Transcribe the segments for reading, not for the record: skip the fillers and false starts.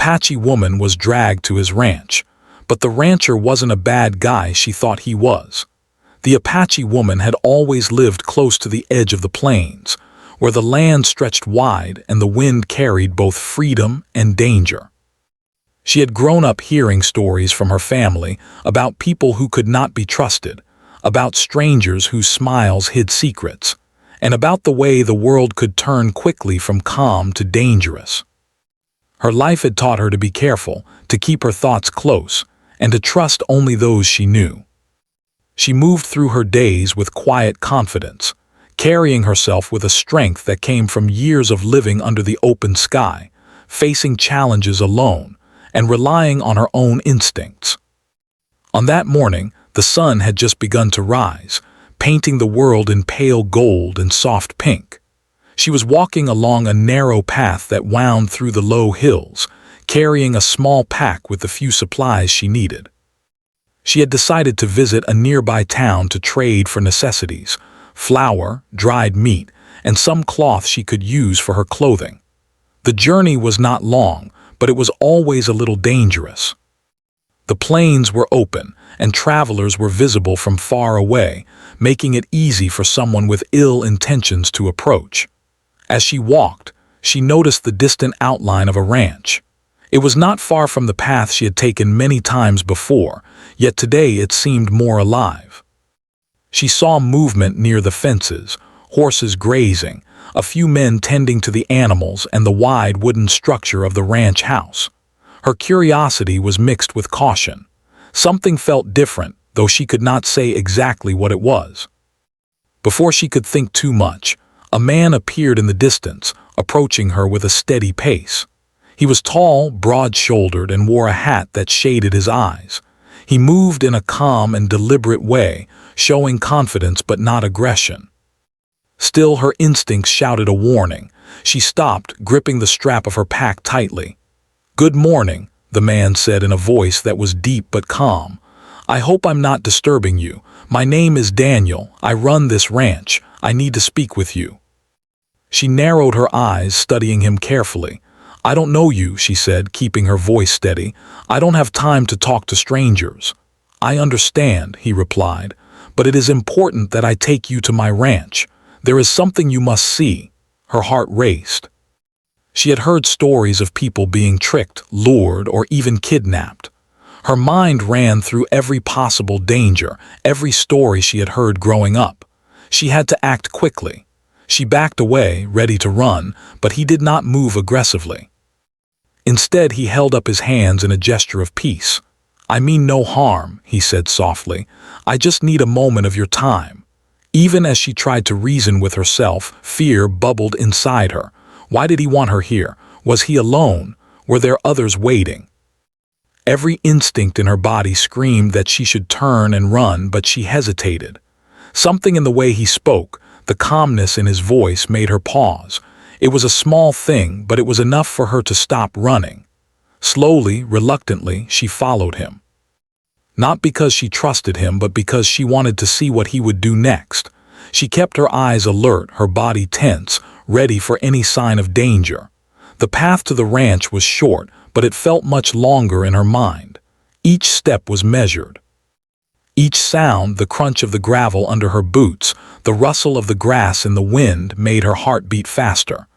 Apache woman was dragged to his ranch, but the rancher wasn't a bad guy she thought he was. The Apache woman had always lived close to the edge of the plains, where the land stretched wide and the wind carried both freedom and danger. She had grown up hearing stories from her family about people who could not be trusted, about strangers whose smiles hid secrets, and about the way the world could turn quickly from calm to dangerous. Her life had taught her to be careful, to keep her thoughts close, and to trust only those she knew. She moved through her days with quiet confidence, carrying herself with a strength that came from years of living under the open sky, facing challenges alone, and relying on her own instincts. On that morning, the sun had just begun to rise, painting the world in pale gold and soft pink. She was walking along a narrow path that wound through the low hills, carrying a small pack with the few supplies she needed. She had decided to visit a nearby town to trade for necessities: flour, dried meat, and some cloth she could use for her clothing. The journey was not long, but it was always a little dangerous. The plains were open, and travelers were visible from far away, making it easy for someone with ill intentions to approach. As she walked, she noticed the distant outline of a ranch. It was not far from the path she had taken many times before, yet today it seemed more alive. She saw movement near the fences, horses grazing, a few men tending to the animals, and the wide wooden structure of the ranch house. Her curiosity was mixed with caution. Something felt different, though she could not say exactly what it was. Before she could think too much, a man appeared in the distance, approaching her with a steady pace. He was tall, broad-shouldered, and wore a hat that shaded his eyes. He moved in a calm and deliberate way, showing confidence but not aggression. Still, her instincts shouted a warning. She stopped, gripping the strap of her pack tightly. "Good morning," the man said in a voice that was deep but calm. "I hope I'm not disturbing you. My name is Daniel. I run this ranch. I need to speak with you." She narrowed her eyes, studying him carefully. "I don't know you," she said, keeping her voice steady. "I don't have time to talk to strangers." "I understand," he replied, "but it is important that I take you to my ranch. There is something you must see." Her heart raced. She had heard stories of people being tricked, lured, or even kidnapped. Her mind ran through every possible danger, every story she had heard growing up. She had to act quickly. She backed away, ready to run, but he did not move aggressively. Instead, he held up his hands in a gesture of peace. "I mean no harm," he said softly. "I just need a moment of your time." Even as she tried to reason with herself, fear bubbled inside her. Why did he want her here? Was he alone? Were there others waiting? Every instinct in her body screamed that she should turn and run, but she hesitated. Something in the way he spoke, the calmness in his voice, made her pause. It was a small thing, but it was enough for her to stop running. Slowly, reluctantly, she followed him. Not because she trusted him, but because she wanted to see what he would do next. She kept her eyes alert, her body tense, ready for any sign of danger. The path to the ranch was short, but it felt much longer in her mind. Each step was measured. Each sound, the crunch of the gravel under her boots, the rustle of the grass in the wind, made her heart beat faster.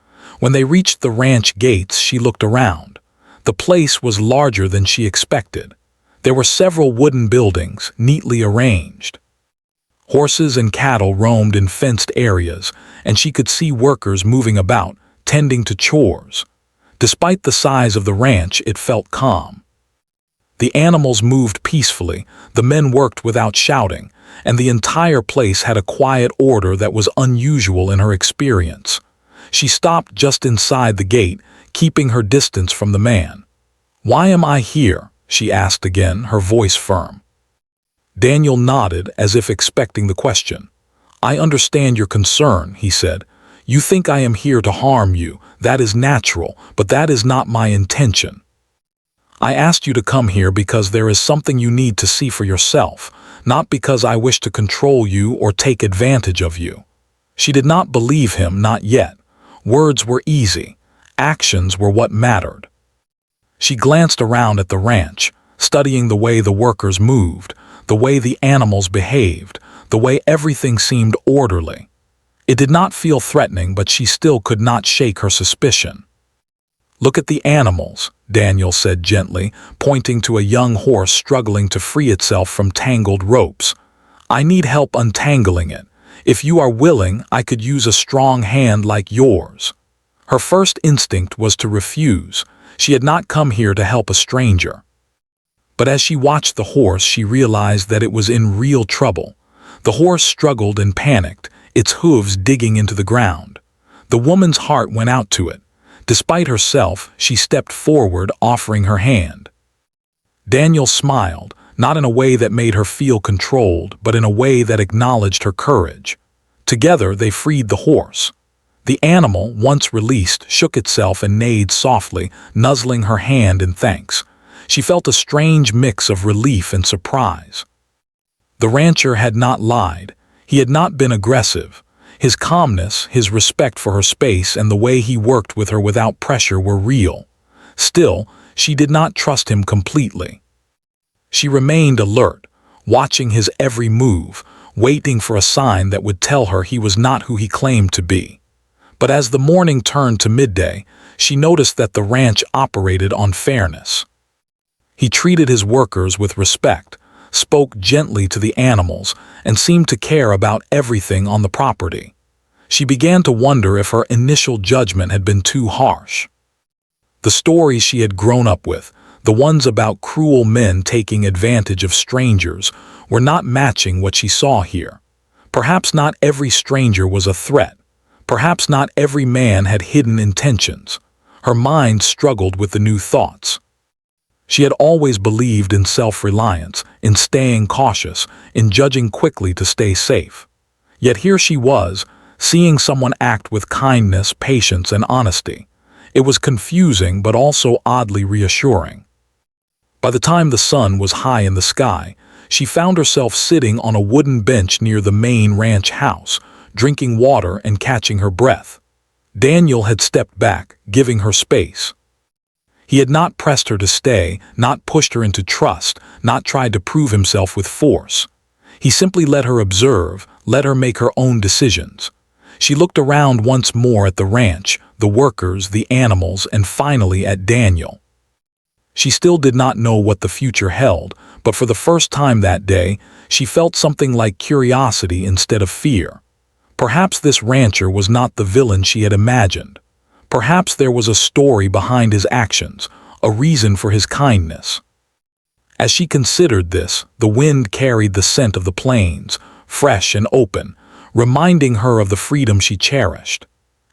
When they reached the ranch gates, she looked around. The place was larger than she expected. There were several wooden buildings, neatly arranged. Horses and cattle roamed in fenced areas, and she could see workers moving about, tending to chores. Despite the size of the ranch, it felt calm. The animals moved peacefully, the men worked without shouting, and the entire place had a quiet order that was unusual in her experience. She stopped just inside the gate, keeping her distance from the man. "Why am I here?" she asked again, her voice firm. Daniel nodded as if expecting the question. "I understand your concern," he said. "You think I am here to harm you. That is natural, but that is not my intention. I asked you to come here because there is something you need to see for yourself, not because I wish to control you or take advantage of you." She did not believe him, not yet. Words were easy. Actions were what mattered. She glanced around at the ranch, studying the way the workers moved, the way the animals behaved, the way everything seemed orderly. It did not feel threatening, but she still could not shake her suspicion. "Look at the animals," Daniel said gently, pointing to a young horse struggling to free itself from tangled ropes. "I need help untangling it. If you are willing, I could use a strong hand like yours." Her first instinct was to refuse. She had not come here to help a stranger. But as she watched the horse, she realized that it was in real trouble. The horse struggled and panicked, its hooves digging into the ground. The woman's heart went out to it. Despite herself, she stepped forward, offering her hand. Daniel smiled, not in a way that made her feel controlled, but in a way that acknowledged her courage. Together, they freed the horse. The animal, once released, shook itself and neighed softly, nuzzling her hand in thanks. She felt a strange mix of relief and surprise. The rancher had not lied. He had not been aggressive. His calmness, his respect for her space, and the way he worked with her without pressure were real. Still, she did not trust him completely. She remained alert, watching his every move, waiting for a sign that would tell her he was not who he claimed to be. But as the morning turned to midday, she noticed that the ranch operated on fairness. He treated his workers with respect, spoke gently to the animals, and seemed to care about everything on the property. She began to wonder if her initial judgment had been too harsh. The stories she had grown up with, the ones about cruel men taking advantage of strangers, were not matching what she saw here. Perhaps not every stranger was a threat. Perhaps not every man had hidden intentions. Her mind struggled with the new thoughts. She had always believed in self-reliance, in staying cautious, in judging quickly to stay safe. Yet here she was, seeing someone act with kindness, patience, and honesty. It was confusing but also oddly reassuring. By the time the sun was high in the sky, she found herself sitting on a wooden bench near the main ranch house, drinking water and catching her breath. Daniel had stepped back, giving her space. He had not pressed her to stay, not pushed her into trust, not tried to prove himself with force. He simply let her observe, let her make her own decisions. She looked around once more at the ranch, the workers, the animals, and finally at Daniel. She still did not know what the future held, but for the first time that day, she felt something like curiosity instead of fear. Perhaps this rancher was not the villain she had imagined. Perhaps there was a story behind his actions, a reason for his kindness. As she considered this, the wind carried the scent of the plains, fresh and open, reminding her of the freedom she cherished.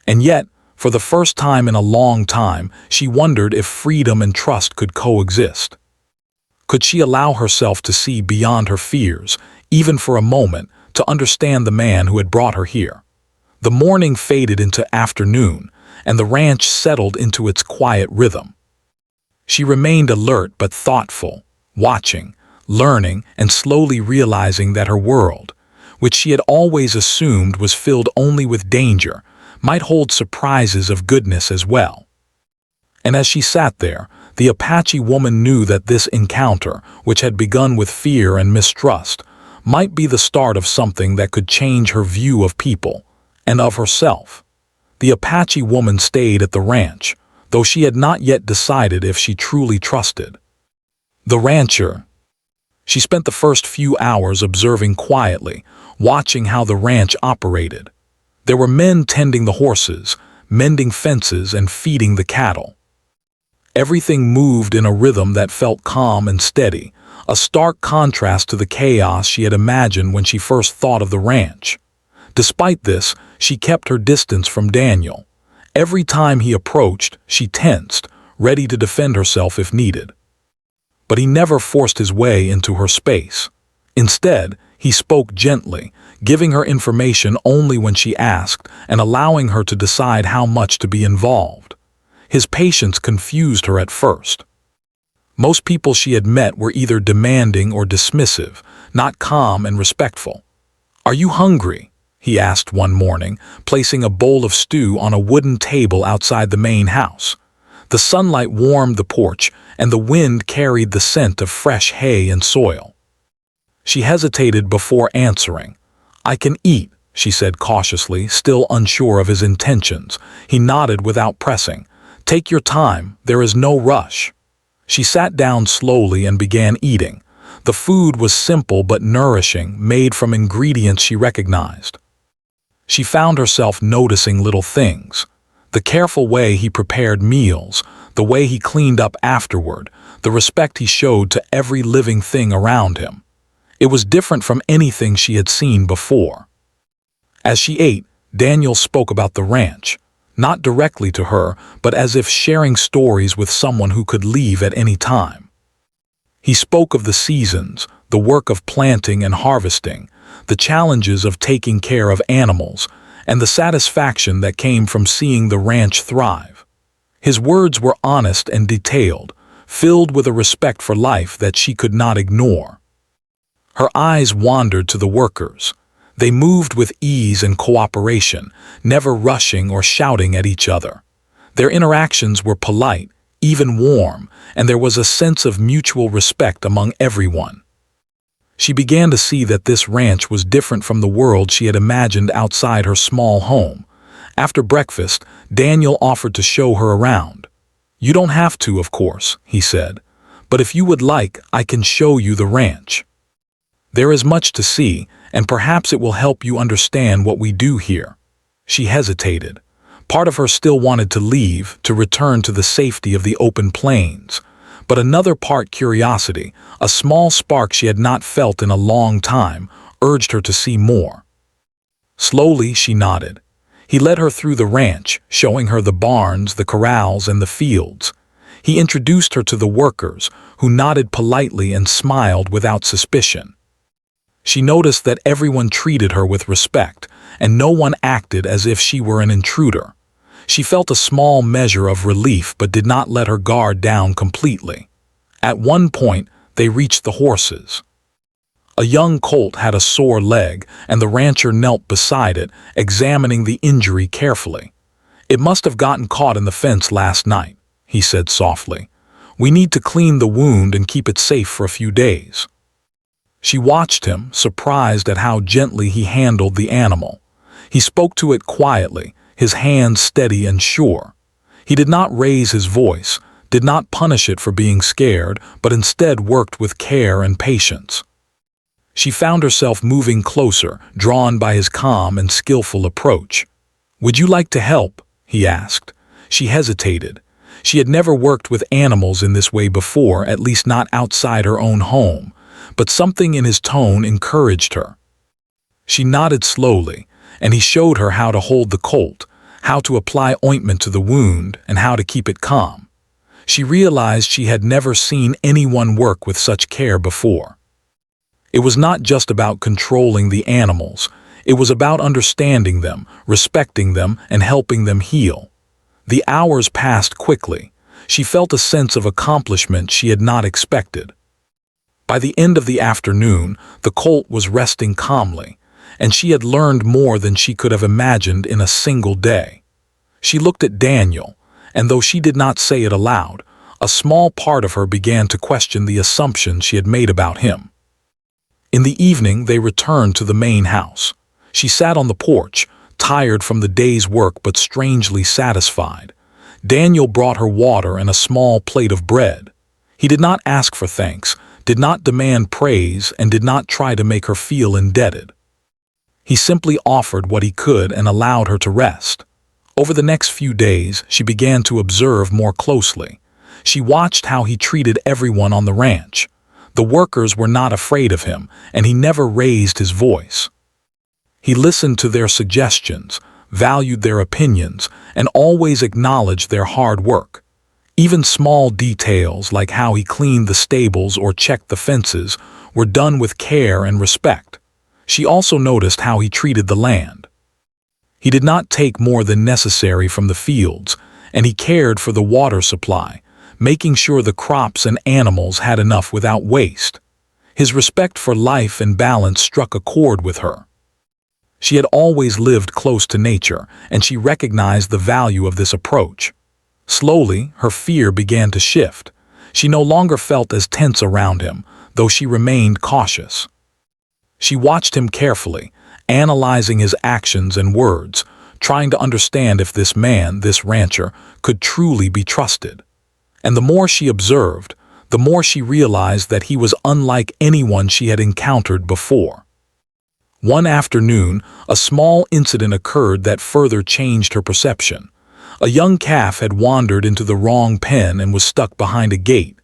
And yet, for the first time in a long time, she wondered if freedom and trust could coexist. Could she allow herself to see beyond her fears, even for a moment, to understand the man who had brought her here? The morning faded into afternoon, and the ranch settled into its quiet rhythm. She remained alert but thoughtful, watching, learning, and slowly realizing that her world, which she had always assumed was filled only with danger, might hold surprises of goodness as well. And as she sat there, the Apache woman knew that this encounter, which had begun with fear and mistrust, might be the start of something that could change her view of people and of herself. The Apache woman stayed at the ranch, though she had not yet decided if she truly trusted. The rancher. She spent the first few hours observing quietly, watching how the ranch operated. There were men tending the horses, mending fences, and feeding the cattle. Everything moved in a rhythm that felt calm and steady, a stark contrast to the chaos she had imagined when she first thought of the ranch. Despite this, she kept her distance from Daniel. Every time he approached, she tensed, ready to defend herself if needed. But he never forced his way into her space. Instead, he spoke gently, giving her information only when she asked and allowing her to decide how much to be involved. His patience confused her at first. Most people she had met were either demanding or dismissive, not calm and respectful. "Are you hungry?" he asked one morning, placing a bowl of stew on a wooden table outside the main house. The sunlight warmed the porch, and the wind carried the scent of fresh hay and soil. She hesitated before answering. "I can eat," she said cautiously, still unsure of his intentions. He nodded without pressing. "Take your time, there is no rush." She sat down slowly and began eating. The food was simple but nourishing, made from ingredients she recognized. She found herself noticing little things. The careful way he prepared meals, the way he cleaned up afterward, the respect he showed to every living thing around him. It was different from anything she had seen before. As she ate, Daniel spoke about the ranch, not directly to her, but as if sharing stories with someone who could leave at any time. He spoke of the seasons, the work of planting and harvesting, the challenges of taking care of animals, and the satisfaction that came from seeing the ranch thrive. His words were honest and detailed, filled with a respect for life that she could not ignore. Her eyes wandered to the workers. They moved with ease and cooperation, never rushing or shouting at each other. Their interactions were polite, even warm, and there was a sense of mutual respect among everyone. She began to see that this ranch was different from the world she had imagined outside her small home. After breakfast, Daniel offered to show her around. "You don't have to, of course," he said, "but if you would like, I can show you the ranch. There is much to see, and perhaps it will help you understand what we do here." She hesitated. Part of her still wanted to leave, to return to the safety of the open plains. But another part, curiosity, a small spark she had not felt in a long time, urged her to see more. Slowly she nodded. He led her through the ranch, showing her the barns, the corrals, and the fields. He introduced her to the workers, who nodded politely and smiled without suspicion. She noticed that everyone treated her with respect, and no one acted as if she were an intruder. She felt a small measure of relief but did not let her guard down completely. At one point, they reached the horses. A young colt had a sore leg, and the rancher knelt beside it, examining the injury carefully. "It must have gotten caught in the fence last night," he said softly. "We need to clean the wound and keep it safe for a few days." She watched him, surprised at how gently he handled the animal. He spoke to it quietly, his hands steady and sure. He did not raise his voice, did not punish it for being scared, but instead worked with care and patience. She found herself moving closer, drawn by his calm and skillful approach. "Would you like to help?" he asked. She hesitated. She had never worked with animals in this way before, at least not outside her own home, but something in his tone encouraged her. She nodded slowly, and he showed her how to hold the colt, how to apply ointment to the wound, and how to keep it calm. She realized she had never seen anyone work with such care before. It was not just about controlling the animals, it was about understanding them, respecting them, and helping them heal. The hours passed quickly. She felt a sense of accomplishment she had not expected. By the end of the afternoon, the colt was resting calmly, and she had learned more than she could have imagined in a single day. She looked at Daniel, and though she did not say it aloud, a small part of her began to question the assumptions she had made about him. In the evening, they returned to the main house. She sat on the porch, tired from the day's work but strangely satisfied. Daniel brought her water and a small plate of bread. He did not ask for thanks, did not demand praise, and did not try to make her feel indebted. He simply offered what he could and allowed her to rest. Over the next few days, she began to observe more closely. She watched how he treated everyone on the ranch. The workers were not afraid of him, and he never raised his voice. He listened to their suggestions, valued their opinions, and always acknowledged their hard work. Even small details like how he cleaned the stables or checked the fences were done with care and respect. She also noticed how he treated the land. He did not take more than necessary from the fields, and he cared for the water supply, making sure the crops and animals had enough without waste. His respect for life and balance struck a chord with her. She had always lived close to nature, and she recognized the value of this approach. Slowly, her fear began to shift. She no longer felt as tense around him, though she remained cautious. She watched him carefully, analyzing his actions and words, trying to understand if this man, this rancher, could truly be trusted. And the more she observed, the more she realized that he was unlike anyone she had encountered before. One afternoon, a small incident occurred that further changed her perception. A young calf had wandered into the wrong pen and was stuck behind a gate.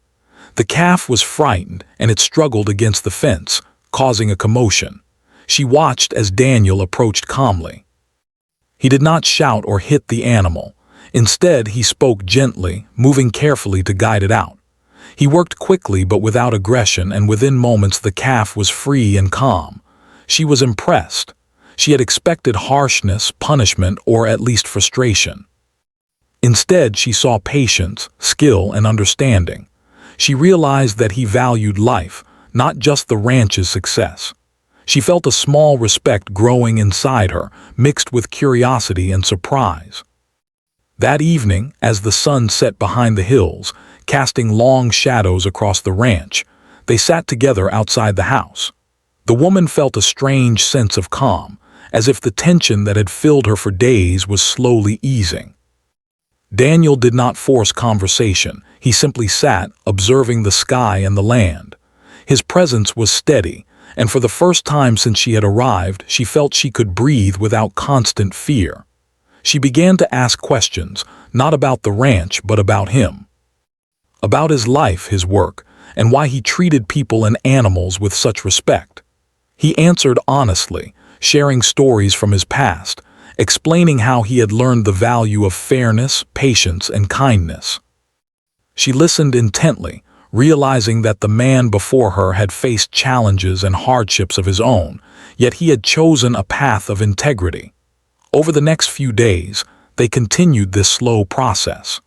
The calf was frightened, and it struggled against the fence, causing a commotion. She watched as Daniel approached calmly. He did not shout or hit the animal. Instead, he spoke gently, moving carefully to guide it out. He worked quickly but without aggression, and within moments the calf was free and calm. She was impressed. She had expected harshness, punishment, or at least frustration. Instead, she saw patience, skill, and understanding. She realized that he valued life, not just the ranch's success. She felt a small respect growing inside her, mixed with curiosity and surprise. That evening, as the sun set behind the hills, casting long shadows across the ranch, they sat together outside the house. The woman felt a strange sense of calm, as if the tension that had filled her for days was slowly easing. Daniel did not force conversation. He simply sat, observing the sky and the land. His presence was steady, and for the first time since she had arrived, she felt she could breathe without constant fear. She began to ask questions, not about the ranch, but about him. About his life, his work, and why he treated people and animals with such respect. He answered honestly, sharing stories from his past, explaining how he had learned the value of fairness, patience, and kindness. She listened intently, realizing that the man before her had faced challenges and hardships of his own, yet he had chosen a path of integrity. Over the next few days, they continued this slow process.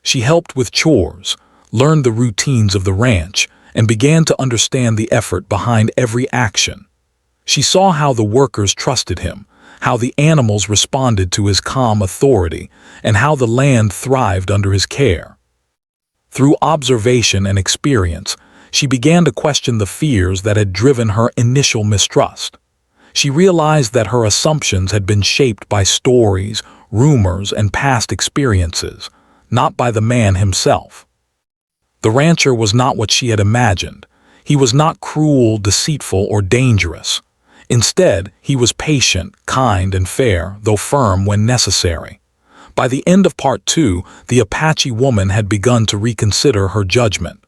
She helped with chores, learned the routines of the ranch, and began to understand the effort behind every action. She saw how the workers trusted him, how the animals responded to his calm authority, and how the land thrived under his care. Through observation and experience, she began to question the fears that had driven her initial mistrust. She realized that her assumptions had been shaped by stories, rumors, and past experiences, not by the man himself. The rancher was not what she had imagined. He was not cruel, deceitful, or dangerous. Instead, he was patient, kind, and fair, though firm when necessary. By the end of Part 2, the Apache woman had begun to reconsider her judgment.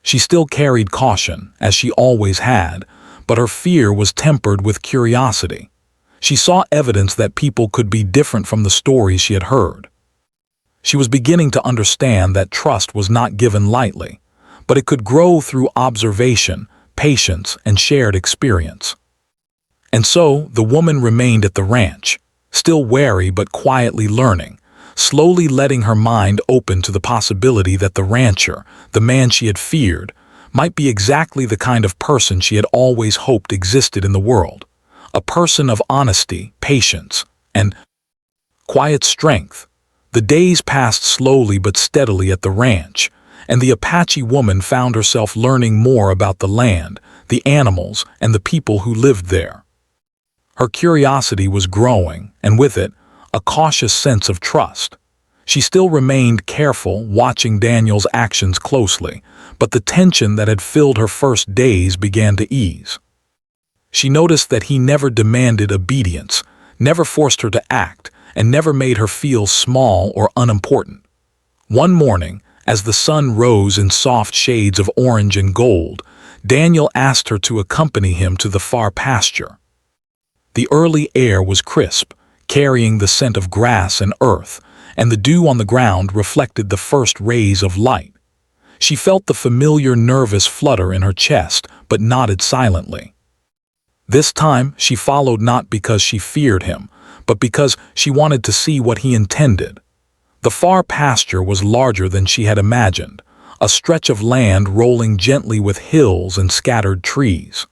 She still carried caution, as she always had, but her fear was tempered with curiosity. She saw evidence that people could be different from the stories she had heard. She was beginning to understand that trust was not given lightly, but it could grow through observation, patience, and shared experience. And so, the woman remained at the ranch, still wary but quietly learning, slowly letting her mind open to the possibility that the rancher, the man she had feared, might be exactly the kind of person she had always hoped existed in the world. A person of honesty, patience, and quiet strength. The days passed slowly but steadily at the ranch, and the Apache woman found herself learning more about the land, the animals, and the people who lived there. Her curiosity was growing, and with it, a cautious sense of trust. She still remained careful, watching Daniel's actions closely, but the tension that had filled her first days began to ease. She noticed that he never demanded obedience, never forced her to act, and never made her feel small or unimportant. One morning, as the sun rose in soft shades of orange and gold, Daniel asked her to accompany him to the far pasture. The early air was crisp, carrying the scent of grass and earth, and the dew on the ground reflected the first rays of light. She felt the familiar nervous flutter in her chest, but nodded silently. This time, she followed not because she feared him, but because she wanted to see what he intended. The far pasture was larger than she had imagined, a stretch of land rolling gently with hills and scattered trees.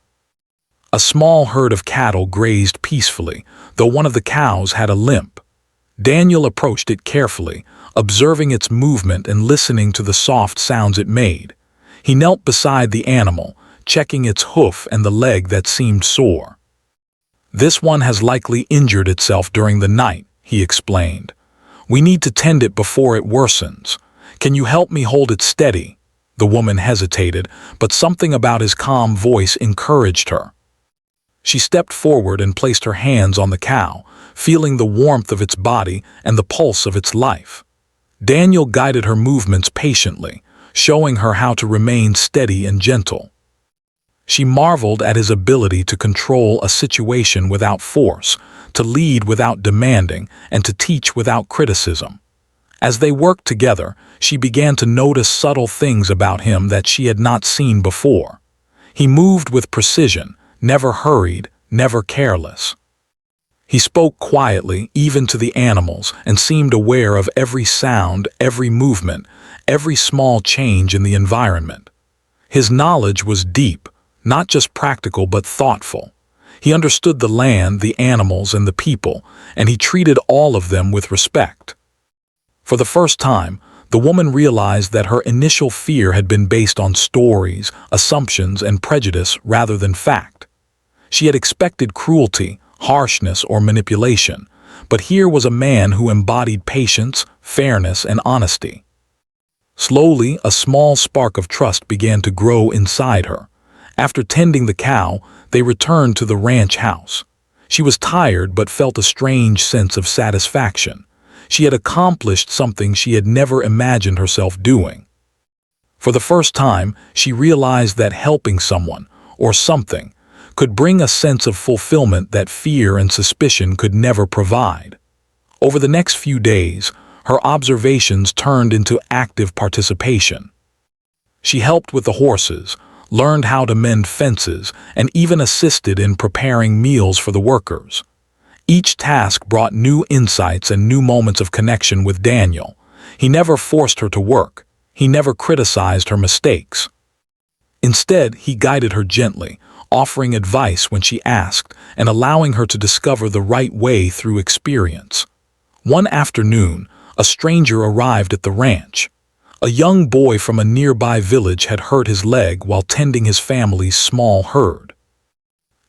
A small herd of cattle grazed peacefully, though one of the cows had a limp. Daniel approached it carefully, observing its movement and listening to the soft sounds it made. He knelt beside the animal, checking its hoof and the leg that seemed sore. "This one has likely injured itself during the night," he explained. "We need to tend it before it worsens. Can you help me hold it steady?" The woman hesitated, but something about his calm voice encouraged her. She stepped forward and placed her hands on the cow, feeling the warmth of its body and the pulse of its life. Daniel guided her movements patiently, showing her how to remain steady and gentle. She marveled at his ability to control a situation without force, to lead without demanding, and to teach without criticism. As they worked together, she began to notice subtle things about him that she had not seen before. He moved with precision, never hurried, never careless. He spoke quietly, even to the animals, and seemed aware of every sound, every movement, every small change in the environment. His knowledge was deep, not just practical but thoughtful. He understood the land, the animals, and the people, and he treated all of them with respect. For the first time, the woman realized that her initial fear had been based on stories, assumptions, and prejudice rather than fact. She had expected cruelty, harshness, or manipulation, but here was a man who embodied patience, fairness, and honesty. Slowly, a small spark of trust began to grow inside her. After tending the cow, they returned to the ranch house. She was tired but felt a strange sense of satisfaction. She had accomplished something she had never imagined herself doing. For the first time, she realized that helping someone, or something, could bring a sense of fulfillment that fear and suspicion could never provide. Over the next few days, her observations turned into active participation. She helped with the horses, learned how to mend fences, and even assisted in preparing meals for the workers. Each task brought new insights and new moments of connection with Daniel. He never forced her to work. He never criticized her mistakes. Instead, he guided her gently, offering advice when she asked and allowing her to discover the right way through experience. One afternoon, a stranger arrived at the ranch. A young boy from a nearby village had hurt his leg while tending his family's small herd.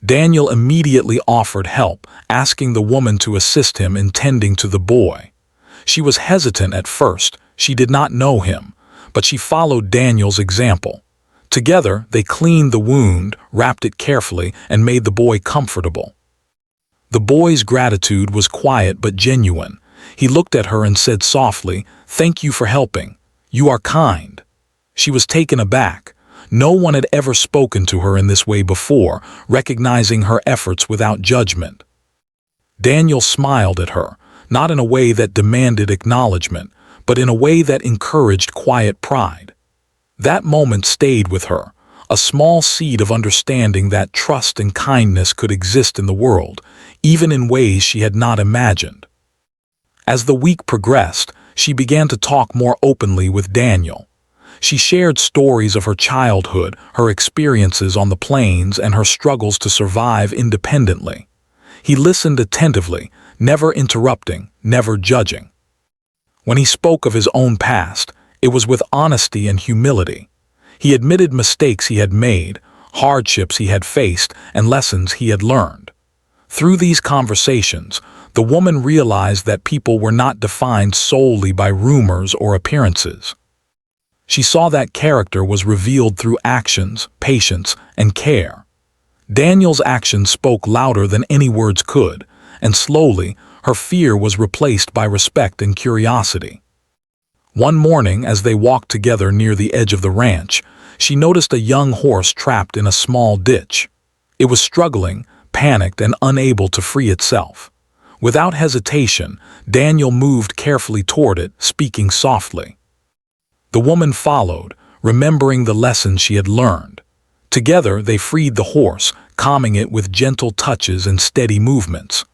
Daniel immediately offered help, asking the woman to assist him in tending to the boy. She was hesitant at first. She did not know him, but she followed Daniel's example. Together, they cleaned the wound, wrapped it carefully, and made the boy comfortable. The boy's gratitude was quiet but genuine. He looked at her and said softly, "Thank you for helping. You are kind." She was taken aback. No one had ever spoken to her in this way before, recognizing her efforts without judgment. Daniel smiled at her, not in a way that demanded acknowledgement, but in a way that encouraged quiet pride. That moment stayed with her, a small seed of understanding that trust and kindness could exist in the world, even in ways she had not imagined. As the week progressed, she began to talk more openly with Daniel. She shared stories of her childhood, her experiences on the plains, and her struggles to survive independently. He listened attentively, never interrupting, never judging. When he spoke of his own past, it was with honesty and humility. He admitted mistakes he had made, hardships he had faced, and lessons he had learned. Through these conversations, the woman realized that people were not defined solely by rumors or appearances. She saw that character was revealed through actions, patience, and care. Daniel's actions spoke louder than any words could, and slowly, her fear was replaced by respect and curiosity. One morning, as they walked together near the edge of the ranch, she noticed a young horse trapped in a small ditch. It was struggling, panicked, and unable to free itself. Without hesitation, Daniel moved carefully toward it, speaking softly. The woman followed, remembering the lessons she had learned. Together, they freed the horse, calming it with gentle touches and steady movements.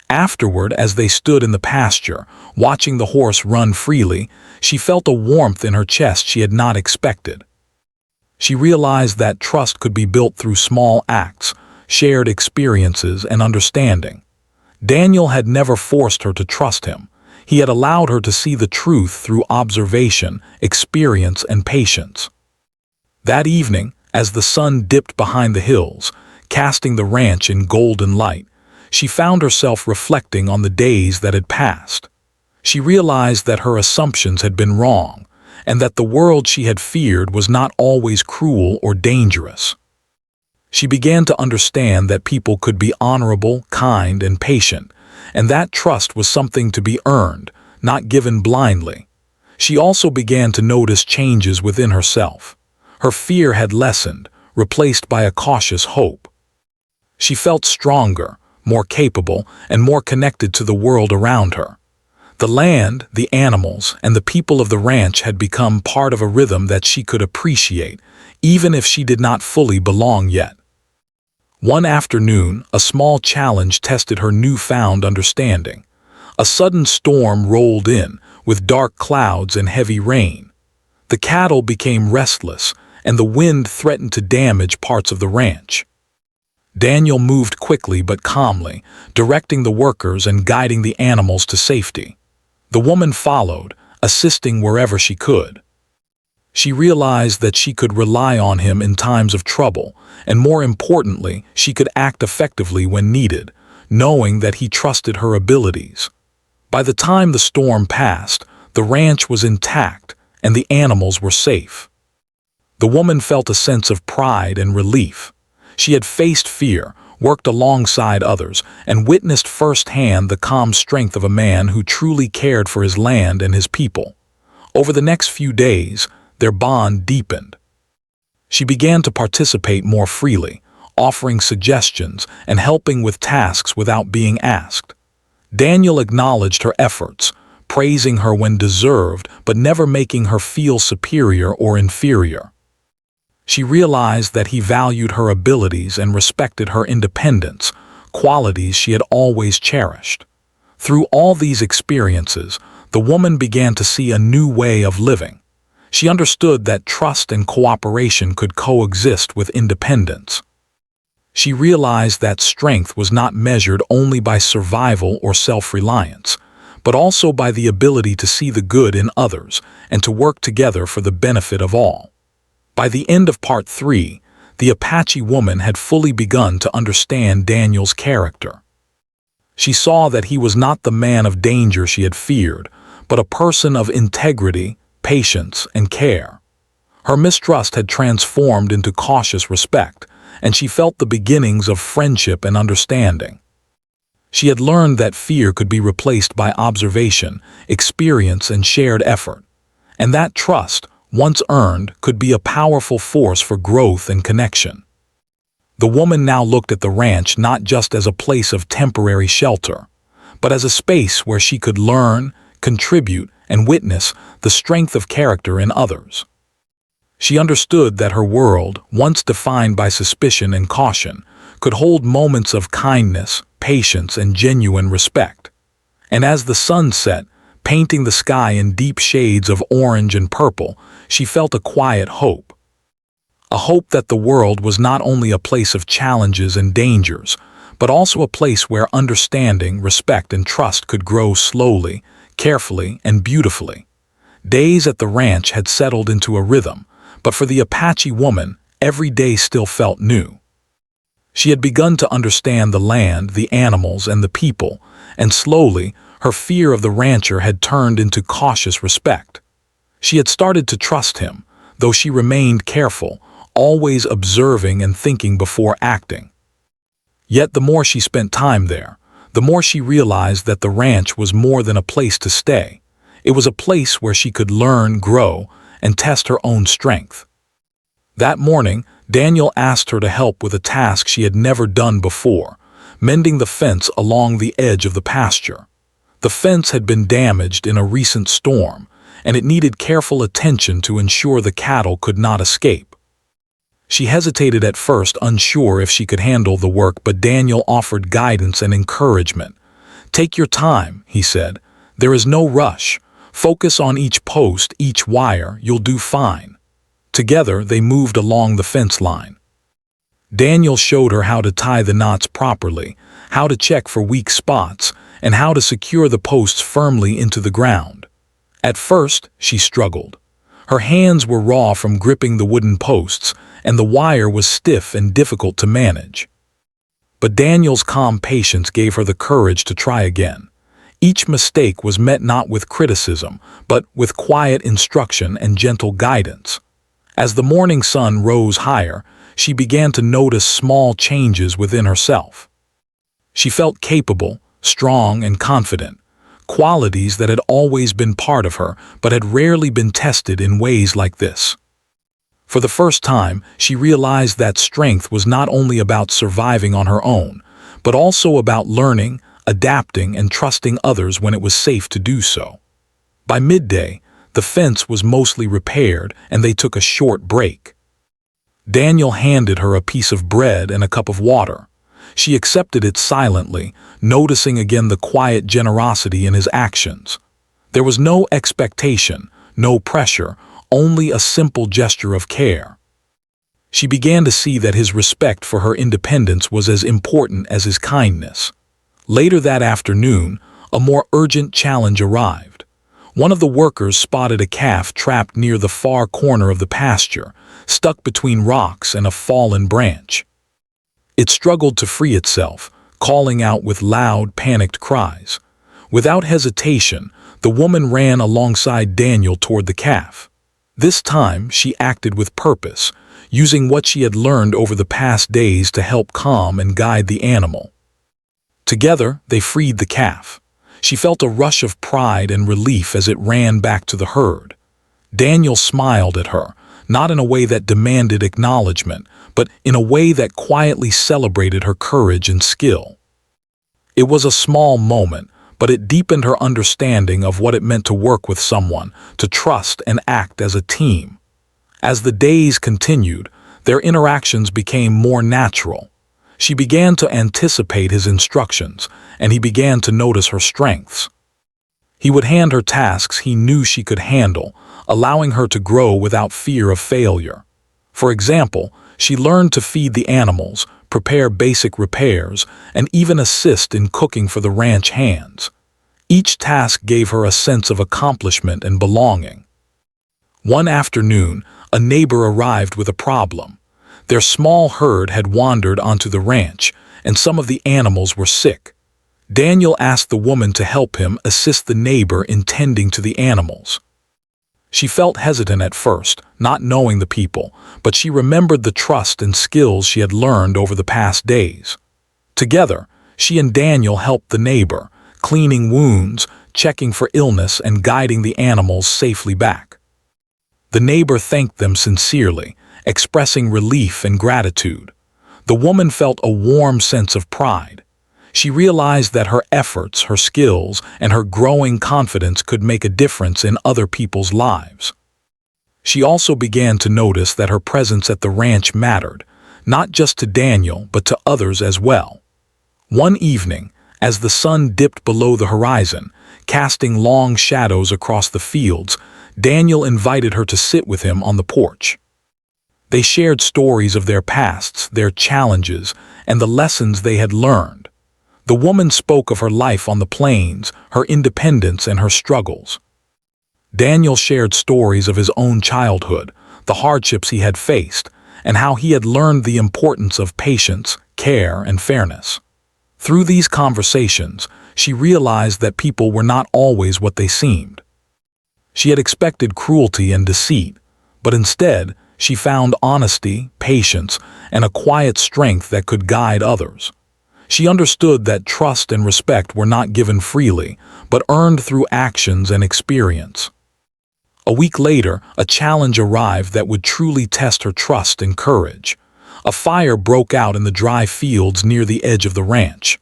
Afterward, as they stood in the pasture, watching the horse run freely, she felt a warmth in her chest she had not expected. She realized that trust could be built through small acts, shared experiences, and understanding. Daniel had never forced her to trust him. He had allowed her to see the truth through observation, experience, and patience. That evening, as the sun dipped behind the hills, casting the ranch in golden light, she found herself reflecting on the days that had passed. She realized that her assumptions had been wrong, and that the world she had feared was not always cruel or dangerous. She began to understand that people could be honorable, kind, and patient, and that trust was something to be earned, not given blindly. She also began to notice changes within herself. Her fear had lessened, replaced by a cautious hope. She felt stronger, more capable, and more connected to the world around her. The land, the animals, and the people of the ranch had become part of a rhythm that she could appreciate, even if she did not fully belong yet. One afternoon, a small challenge tested her newfound understanding. A sudden storm rolled in, with dark clouds and heavy rain. The cattle became restless, and the wind threatened to damage parts of the ranch. Daniel moved quickly but calmly, directing the workers and guiding the animals to safety. The woman followed, assisting wherever she could. She realized that she could rely on him in times of trouble, and more importantly, she could act effectively when needed, knowing that he trusted her abilities. By the time the storm passed, the ranch was intact, and the animals were safe. The woman felt a sense of pride and relief. She had faced fear, worked alongside others, and witnessed firsthand the calm strength of a man who truly cared for his land and his people. Over the next few days, their bond deepened. She began to participate more freely, offering suggestions and helping with tasks without being asked. Daniel acknowledged her efforts, praising her when deserved, but never making her feel superior or inferior. She realized that he valued her abilities and respected her independence, qualities she had always cherished. Through all these experiences, the woman began to see a new way of living. She understood that trust and cooperation could coexist with independence. She realized that strength was not measured only by survival or self-reliance, but also by the ability to see the good in others and to work together for the benefit of all. By the end of Part 3, the Apache woman had fully begun to understand Daniel's character. She saw that he was not the man of danger she had feared, but a person of integrity, patience, and care. Her mistrust had transformed into cautious respect, and she felt the beginnings of friendship and understanding. She had learned that fear could be replaced by observation, experience, and shared effort, and that trust, once earned, could be a powerful force for growth and connection. The woman now looked at the ranch not just as a place of temporary shelter, but as a space where she could learn, contribute, and witness the strength of character in others. She understood that her world, once defined by suspicion and caution, could hold moments of kindness, patience, and genuine respect. And as the sun set, painting the sky in deep shades of orange and purple, she felt a quiet hope. A hope that the world was not only a place of challenges and dangers, but also a place where understanding, respect, and trust could grow slowly, carefully, and beautifully. Days at the ranch had settled into a rhythm, but for the Apache woman, every day still felt new. She had begun to understand the land, the animals, and the people, and slowly, her fear of the rancher had turned into cautious respect. She had started to trust him, though she remained careful, always observing and thinking before acting. Yet the more she spent time there, the more she realized that the ranch was more than a place to stay. It was a place where she could learn, grow, and test her own strength. That morning, Daniel asked her to help with a task she had never done before, mending the fence along the edge of the pasture. The fence had been damaged in a recent storm, and it needed careful attention to ensure the cattle could not escape. She hesitated at first, unsure if she could handle the work, but Daniel offered guidance and encouragement. "Take your time," he said. "There is no rush. Focus on each post, each wire, you'll do fine." Together, they moved along the fence line. Daniel showed her how to tie the knots properly, how to check for weak spots, and how to secure the posts firmly into the ground. At first, she struggled. Her hands were raw from gripping the wooden posts, and the wire was stiff and difficult to manage. But Daniel's calm patience gave her the courage to try again. Each mistake was met not with criticism, but with quiet instruction and gentle guidance. As the morning sun rose higher, she began to notice small changes within herself. She felt capable, strong, and confident, qualities that had always been part of her but had rarely been tested in ways like this. For the first time, she realized that strength was not only about surviving on her own, but also about learning, adapting, and trusting others when it was safe to do so. By midday, the fence was mostly repaired and they took a short break. Daniel handed her a piece of bread and a cup of water. She accepted it silently, noticing again the quiet generosity in his actions. There was no expectation, no pressure, only a simple gesture of care. She began to see that his respect for her independence was as important as his kindness. Later that afternoon, a more urgent challenge arrived. One of the workers spotted a calf trapped near the far corner of the pasture, stuck between rocks and a fallen branch. It struggled to free itself, calling out with loud, panicked cries. Without hesitation, the woman ran alongside Daniel toward the calf. This time, she acted with purpose, using what she had learned over the past days to help calm and guide the animal. Together, they freed the calf. She felt a rush of pride and relief as it ran back to the herd. Daniel smiled at her, not in a way that demanded acknowledgement, but in a way that quietly celebrated her courage and skill. It was a small moment, but it deepened her understanding of what it meant to work with someone, to trust and act as a team. As the days continued, their interactions became more natural. She began to anticipate his instructions, and he began to notice her strengths. He would hand her tasks he knew she could handle, allowing her to grow without fear of failure. For example, she learned to feed the animals, prepare basic repairs, and even assist in cooking for the ranch hands. Each task gave her a sense of accomplishment and belonging. One afternoon, a neighbor arrived with a problem. Their small herd had wandered onto the ranch, and some of the animals were sick. Daniel asked the woman to help him assist the neighbor in tending to the animals. She felt hesitant at first, not knowing the people, but she remembered the trust and skills she had learned over the past days. Together, she and Daniel helped the neighbor, cleaning wounds, checking for illness, and guiding the animals safely back. The neighbor thanked them sincerely, expressing relief and gratitude. The woman felt a warm sense of pride. She realized that her efforts, her skills, and her growing confidence could make a difference in other people's lives. She also began to notice that her presence at the ranch mattered, not just to Daniel, but to others as well. One evening, as the sun dipped below the horizon, casting long shadows across the fields, Daniel invited her to sit with him on the porch. They shared stories of their pasts, their challenges, and the lessons they had learned. The woman spoke of her life on the plains, her independence, and her struggles. Daniel shared stories of his own childhood, the hardships he had faced, and how he had learned the importance of patience, care, and fairness. Through these conversations, she realized that people were not always what they seemed. She had expected cruelty and deceit, but instead, she found honesty, patience, and a quiet strength that could guide others. She understood that trust and respect were not given freely, but earned through actions and experience. A week later, a challenge arrived that would truly test her trust and courage. A fire broke out in the dry fields near the edge of the ranch.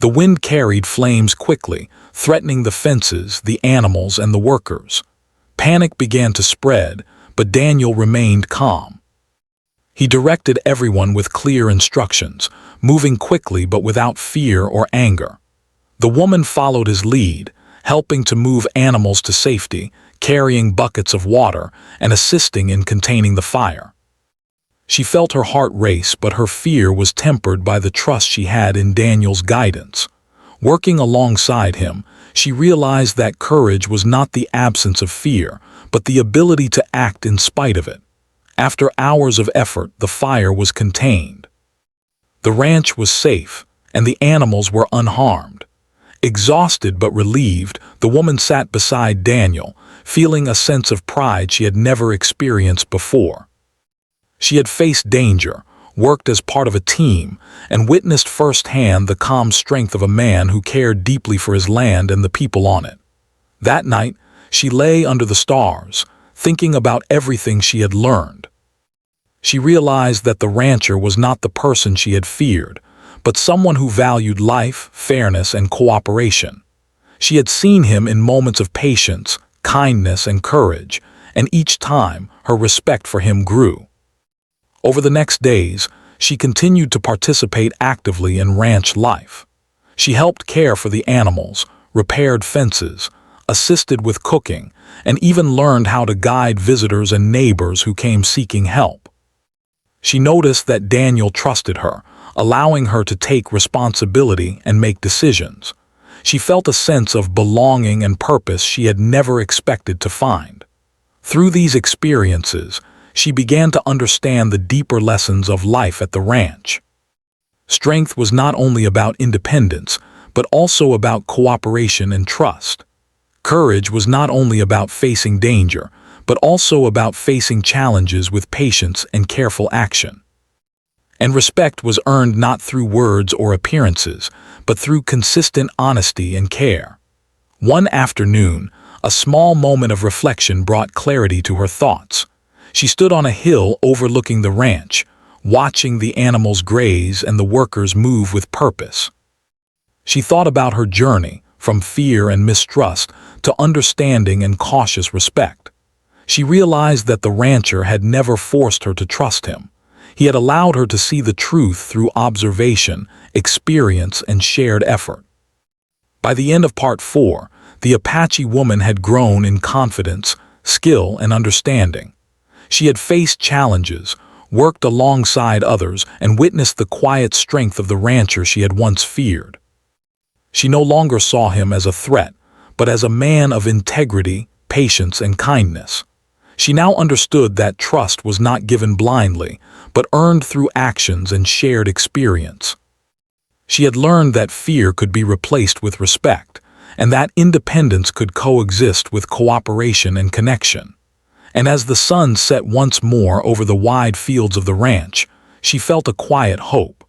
The wind carried flames quickly, threatening the fences, the animals, and the workers. Panic began to spread, but Daniel remained calm. He directed everyone with clear instructions, moving quickly but without fear or anger. The woman followed his lead, helping to move animals to safety, carrying buckets of water, and assisting in containing the fire. She felt her heart race, but her fear was tempered by the trust she had in Daniel's guidance. Working alongside him, she realized that courage was not the absence of fear, but the ability to act in spite of it. After hours of effort, the fire was contained. The ranch was safe, and the animals were unharmed. Exhausted but relieved, the woman sat beside Daniel, feeling a sense of pride she had never experienced before. She had faced danger, worked as part of a team, and witnessed firsthand the calm strength of a man who cared deeply for his land and the people on it. That night, she lay under the stars, thinking about everything she had learned. She realized that the rancher was not the person she had feared, but someone who valued life, fairness, and cooperation. She had seen him in moments of patience, kindness, and courage, and each time her respect for him grew. Over the next days, she continued to participate actively in ranch life. She helped care for the animals, repaired fences, assisted with cooking, and even learned how to guide visitors and neighbors who came seeking help. She noticed that Daniel trusted her, allowing her to take responsibility and make decisions. She felt a sense of belonging and purpose she had never expected to find. Through these experiences, she began to understand the deeper lessons of life at the ranch. Strength was not only about independence, but also about cooperation and trust. Courage was not only about facing danger, but also about facing challenges with patience and careful action. And respect was earned not through words or appearances, but through consistent honesty and care. One afternoon, a small moment of reflection brought clarity to her thoughts. She stood on a hill overlooking the ranch, watching the animals graze and the workers move with purpose. She thought about her journey, from fear and mistrust to understanding and cautious respect. She realized that the rancher had never forced her to trust him. He had allowed her to see the truth through observation, experience, and shared effort. By the end of Part 4, the Apache woman had grown in confidence, skill, and understanding. She had faced challenges, worked alongside others, and witnessed the quiet strength of the rancher she had once feared. She no longer saw him as a threat, but as a man of integrity, patience, and kindness. She now understood that trust was not given blindly, but earned through actions and shared experience. She had learned that fear could be replaced with respect, and that independence could coexist with cooperation and connection. And as the sun set once more over the wide fields of the ranch, she felt a quiet hope.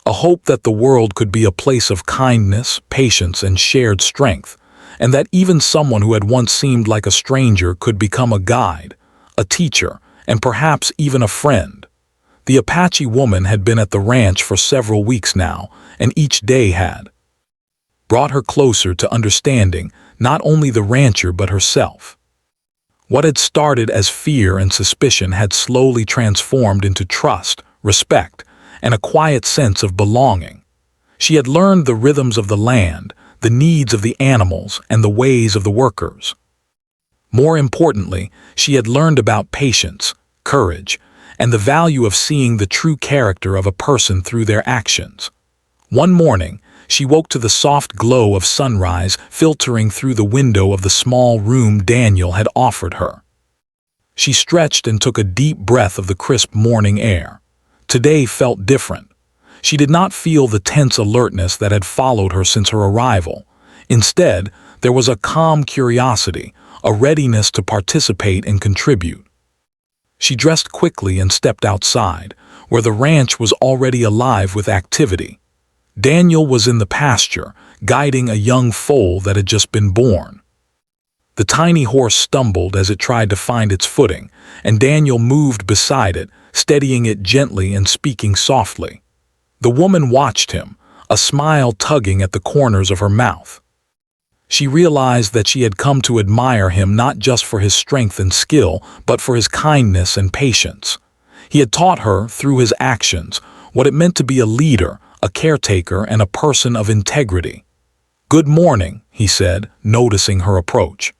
A hope that the world could be a place of kindness, patience, and shared strength, and that even someone who had once seemed like a stranger could become a guide, a teacher, and perhaps even a friend. The Apache woman had been at the ranch for several weeks now, and each day had brought her closer to understanding not only the rancher but herself. What had started as fear and suspicion had slowly transformed into trust, respect, and a quiet sense of belonging. She had learned the rhythms of the land, the needs of the animals, and the ways of the workers. More importantly, she had learned about patience, courage, and the value of seeing the true character of a person through their actions. One morning, she woke to the soft glow of sunrise filtering through the window of the small room Daniel had offered her. She stretched and took a deep breath of the crisp morning air. Today felt different. She did not feel the tense alertness that had followed her since her arrival. Instead, there was a calm curiosity, a readiness to participate and contribute. She dressed quickly and stepped outside, where the ranch was already alive with activity. Daniel was in the pasture, guiding a young foal that had just been born. The tiny horse stumbled as it tried to find its footing, and Daniel moved beside it, steadying it gently and speaking softly. The woman watched him, a smile tugging at the corners of her mouth. She realized that she had come to admire him not just for his strength and skill, but for his kindness and patience. He had taught her, through his actions, what it meant to be a leader, a caretaker, and a person of integrity. "Good morning," he said, noticing her approach.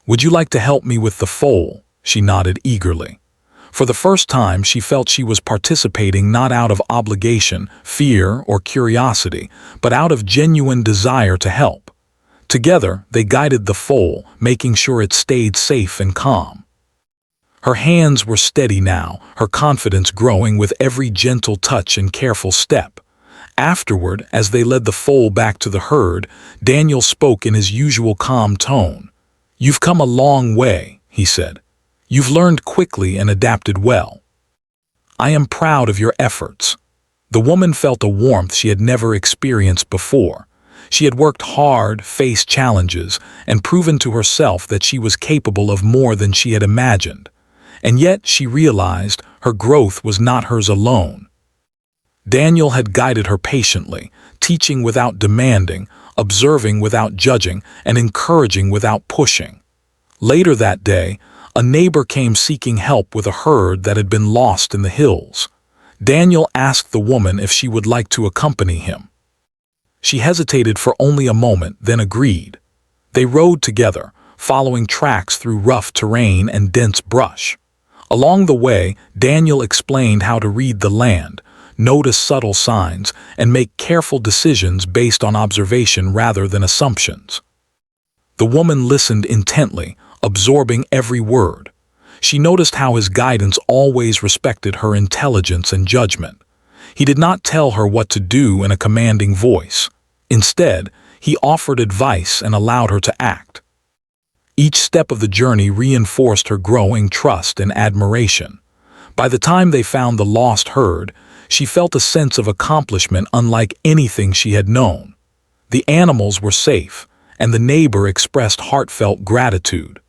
"Would you like to help me with the foal?" She nodded eagerly. For the first time, she felt she was participating not out of obligation, fear, or curiosity, but out of genuine desire to help. Together, they guided the foal, making sure it stayed safe and calm. Her hands were steady now, her confidence growing with every gentle touch and careful step. Afterward, as they led the foal back to the herd, Daniel spoke in his usual calm tone. "You've come a long way," he said. "You've learned quickly and adapted well. I am proud of your efforts." The woman felt a warmth she had never experienced before. She had worked hard, faced challenges, and proven to herself that she was capable of more than she had imagined. And yet, she realized, her growth was not hers alone. Daniel had guided her patiently, teaching without demanding, observing without judging, and encouraging without pushing. Later that day, a neighbor came seeking help with a herd that had been lost in the hills. Daniel asked the woman if she would like to accompany him. She hesitated for only a moment, then agreed. They rode together, following tracks through rough terrain and dense brush. Along the way, Daniel explained how to read the land, notice subtle signs, and make careful decisions based on observation rather than assumptions. The woman listened intently, absorbing every word. She noticed how his guidance always respected her intelligence and judgment. He did not tell her what to do in a commanding voice. Instead, he offered advice and allowed her to act. Each step of the journey reinforced her growing trust and admiration. By the time they found the lost herd, she felt a sense of accomplishment unlike anything she had known. The animals were safe, and the neighbor expressed heartfelt gratitude.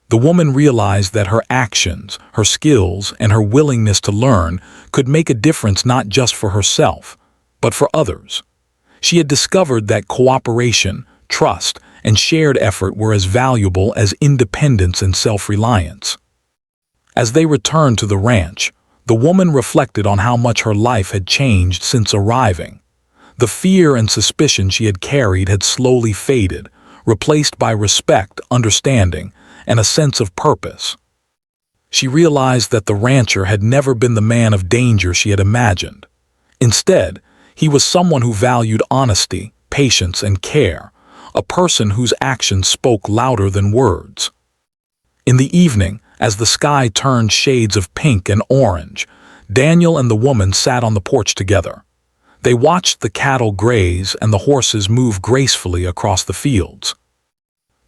The woman realized that her actions, her skills, and her willingness to learn could make a difference not just for herself, but for others. She had discovered that cooperation, trust, and shared effort were as valuable as independence and self-reliance. As they returned to the ranch, the woman reflected on how much her life had changed since arriving. The fear and suspicion she had carried had slowly faded, replaced by respect, understanding, and a sense of purpose. She realized that the rancher had never been the man of danger she had imagined. Instead, he was someone who valued honesty, patience, and care, a person whose actions spoke louder than words. In the evening, as the sky turned shades of pink and orange, Daniel and the woman sat on the porch together. They watched the cattle graze and the horses move gracefully across the fields.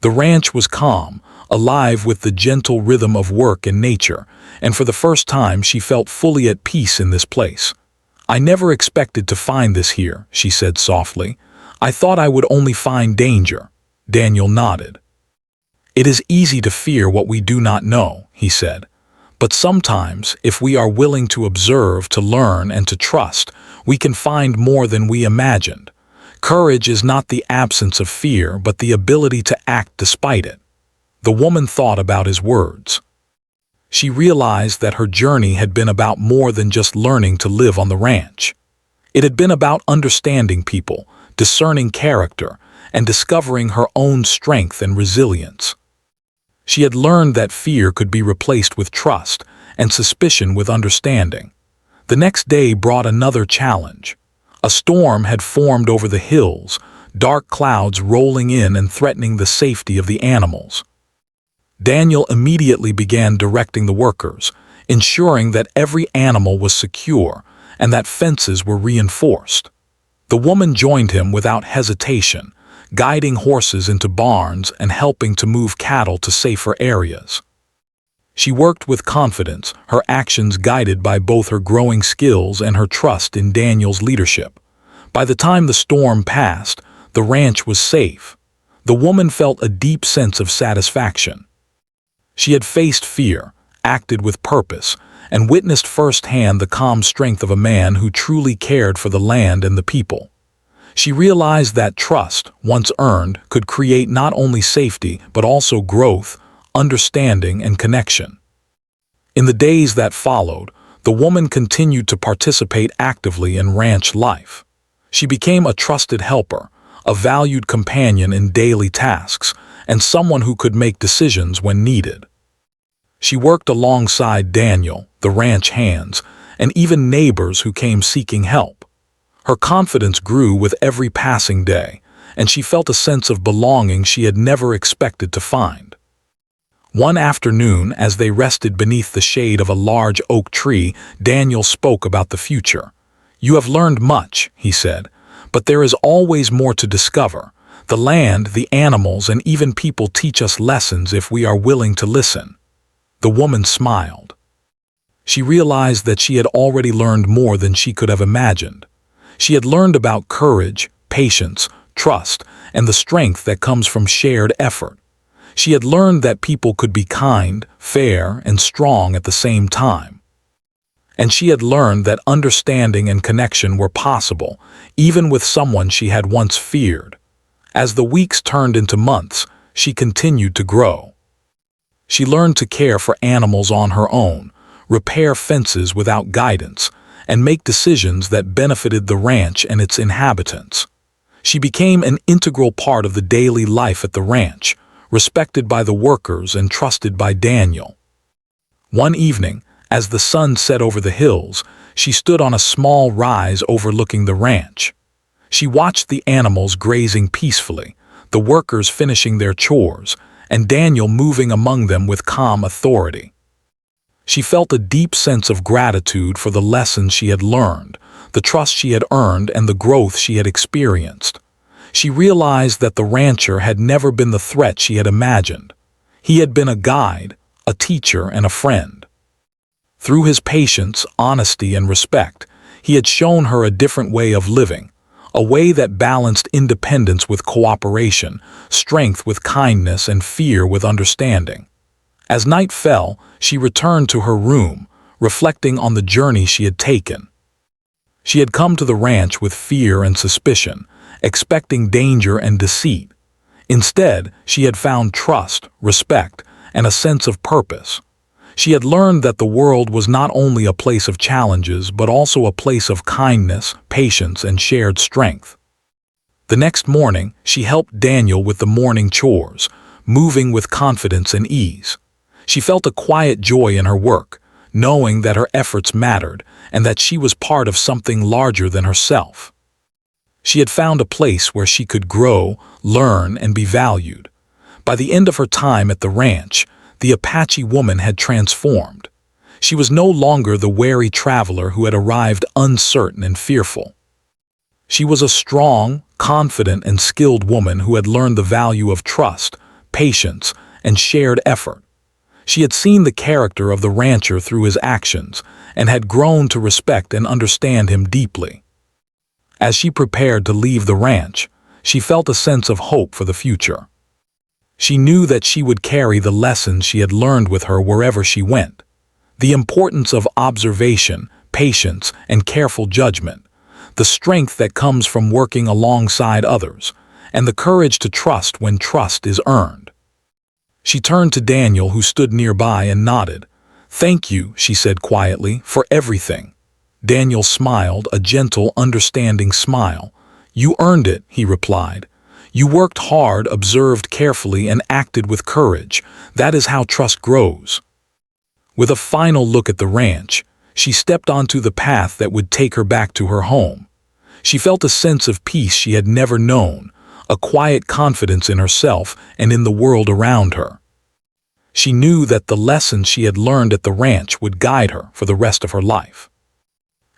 The ranch was calm, alive with the gentle rhythm of work and nature, and for the first time she felt fully at peace in this place. "I never expected to find this here," she said softly. "I thought I would only find danger." Daniel nodded. "It is easy to fear what we do not know," he said. "But sometimes, if we are willing to observe, to learn, and to trust, we can find more than we imagined. Courage is not the absence of fear, but the ability to act despite it." The woman thought about his words. She realized that her journey had been about more than just learning to live on the ranch. It had been about understanding people, discerning character, and discovering her own strength and resilience. She had learned that fear could be replaced with trust, and suspicion with understanding. The next day brought another challenge. A storm had formed over the hills, dark clouds rolling in and threatening the safety of the animals. Daniel immediately began directing the workers, ensuring that every animal was secure and that fences were reinforced. The woman joined him without hesitation, guiding horses into barns and helping to move cattle to safer areas. She worked with confidence, her actions guided by both her growing skills and her trust in Daniel's leadership. By the time the storm passed, the ranch was safe. The woman felt a deep sense of satisfaction. She had faced fear, acted with purpose, and witnessed firsthand the calm strength of a man who truly cared for the land and the people. She realized that trust, once earned, could create not only safety but also growth, understanding, and connection. In the days that followed, the woman continued to participate actively in ranch life. She became a trusted helper, a valued companion in daily tasks, and someone who could make decisions when needed. She worked alongside Daniel, the ranch hands, and even neighbors who came seeking help. Her confidence grew with every passing day, and she felt a sense of belonging she had never expected to find. One afternoon, as they rested beneath the shade of a large oak tree, Daniel spoke about the future. "You have learned much," he said, "but there is always more to discover. The land, the animals, and even people teach us lessons if we are willing to listen." The woman smiled. She realized that she had already learned more than she could have imagined. She had learned about courage, patience, trust, and the strength that comes from shared effort. She had learned that people could be kind, fair, and strong at the same time. And she had learned that understanding and connection were possible, even with someone she had once feared. As the weeks turned into months, she continued to grow. She learned to care for animals on her own, repair fences without guidance, and make decisions that benefited the ranch and its inhabitants. She became an integral part of the daily life at the ranch, respected by the workers and trusted by Daniel. One evening, as the sun set over the hills, she stood on a small rise overlooking the ranch. She watched the animals grazing peacefully, the workers finishing their chores, and Daniel moving among them with calm authority. She felt a deep sense of gratitude for the lessons she had learned, the trust she had earned, and the growth she had experienced. She realized that the rancher had never been the threat she had imagined. He had been a guide, a teacher, and a friend. Through his patience, honesty, and respect, he had shown her a different way of living, a way that balanced independence with cooperation, strength with kindness, and fear with understanding. As night fell, she returned to her room, reflecting on the journey she had taken. She had come to the ranch with fear and suspicion, expecting danger and deceit. Instead, she had found trust, respect, and a sense of purpose. She had learned that the world was not only a place of challenges, but also a place of kindness, patience, and shared strength. The next morning, she helped Daniel with the morning chores, moving with confidence and ease. She felt a quiet joy in her work, knowing that her efforts mattered and that she was part of something larger than herself. She had found a place where she could grow, learn, and be valued. By the end of her time at the ranch, the Apache woman had transformed. She was no longer the wary traveler who had arrived uncertain and fearful. She was a strong, confident, and skilled woman who had learned the value of trust, patience, and shared effort. She had seen the character of the rancher through his actions and had grown to respect and understand him deeply. As she prepared to leave the ranch, she felt a sense of hope for the future. She knew that she would carry the lessons she had learned with her wherever she went. The importance of observation, patience, and careful judgment, the strength that comes from working alongside others, and the courage to trust when trust is earned. She turned to Daniel, who stood nearby, and nodded. "Thank you," she said quietly, "for everything." Daniel smiled, a gentle, understanding smile. "You earned it," he replied. "You worked hard, observed carefully, and acted with courage. That is how trust grows." With a final look at the ranch, she stepped onto the path that would take her back to her home. She felt a sense of peace she had never known, a quiet confidence in herself and in the world around her. She knew that the lessons she had learned at the ranch would guide her for the rest of her life.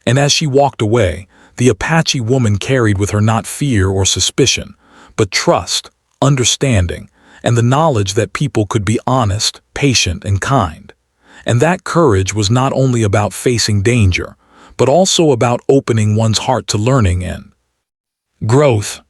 And as she walked away, the Apache woman carried with her not fear or suspicion, but trust, understanding, and the knowledge that people could be honest, patient, and kind. And that courage was not only about facing danger, but also about opening one's heart to learning and growth.